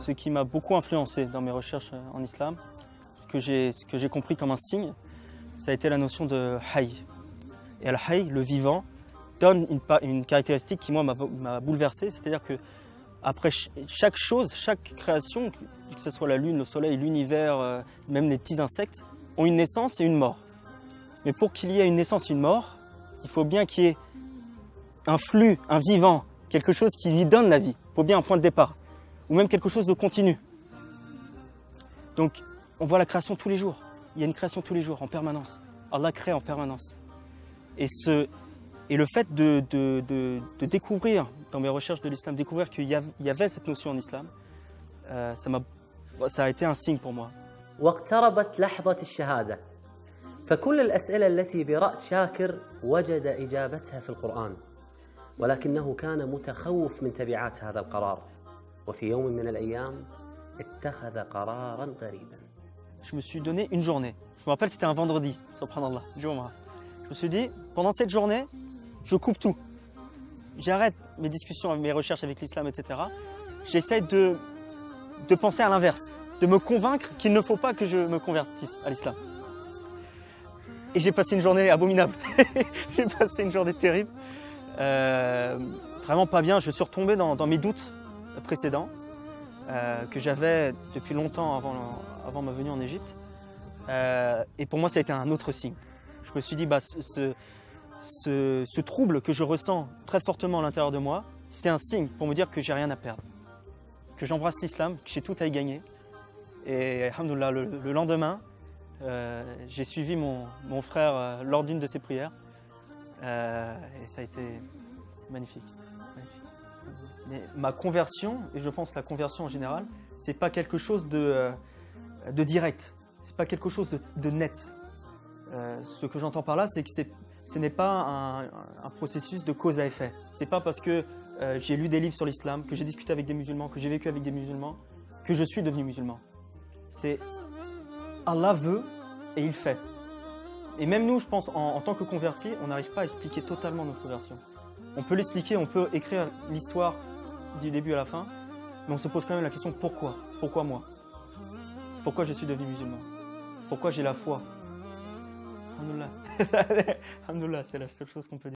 ce qui m'a beaucoup influencé dans mes recherches en islam, ce que j'ai compris comme un signe, ça a été la notion de hayy. Et al-hayy, le vivant, donne une caractéristique qui moi m'a bouleversé, c'est-à-dire que après chaque chose, chaque création, que ce soit la lune, le soleil, l'univers, même les petits insectes, ont une naissance et une mort. Mais pour qu'il y ait une naissance et une mort, il faut bien qu'il y ait un flux, un vivant, quelque chose qui lui donne la vie. Il faut bien un point de départ, ou même quelque chose de continu. Donc, on voit la création tous les jours. Il y a une création tous les jours, en permanence. Allah crée en permanence. Et le fait de découvrir, dans mes recherches de l'islam, découvrir qu'il y avait cette notion en islam, ça a été un signe pour moi. واقتربت لحظة الشهادة فكل الأسئلة التي برأس شاكر وجد إجابتها في القرآن ولكنه كان متخوف من تبعات هذا القرار وفي يوم من الأيام اتخذ قرارا غريبا. Je me suis donné une journée. Je me rappelle, c'était un vendredi, subhanallah, Jumu'ah. Je me suis dit, pendant cette journée, je coupe tout. J'arrête mes discussions, mes recherches avec l'islam, etc. J'essaie de penser à l'inverse, de me convaincre qu'il ne faut pas que je me convertisse à l'islam. Et j'ai passé une journée abominable. J'ai passé une journée terrible. Vraiment pas bien. Je suis retombé dans mes doutes précédents que j'avais depuis longtemps avant ma venue en Égypte. Et pour moi, ça a été un autre signe. Je me suis dit, bah, ce trouble que je ressens très fortement à l'intérieur de moi, c'est un signe pour me dire que j'ai rien à perdre, que j'embrasse l'islam, que j'ai tout à y gagner. Et alhamdoulilah, le lendemain, j'ai suivi mon frère lors d'une de ses prières et ça a été magnifique. Mais ma conversion, et je pense la conversion en général, c'est pas quelque chose de direct, c'est pas quelque chose de net. Ce que j'entends par là, c'est que ce n'est pas un processus de cause à effet. C'est pas parce que j'ai lu des livres sur l'islam, que j'ai discuté avec des musulmans, que j'ai vécu avec des musulmans, que je suis devenu musulman. C'est Allah veut et il fait. Et même nous, je pense, en tant que convertis, on n'arrive pas à expliquer totalement notre conversion. On peut l'expliquer, on peut écrire l'histoire du début à la fin, mais on se pose quand même la question pourquoi? Pourquoi moi? Pourquoi je suis devenu musulman? Pourquoi j'ai la foi? Alhamdoulilah. Alhamdoulilah, c'est la seule chose qu'on peut dire.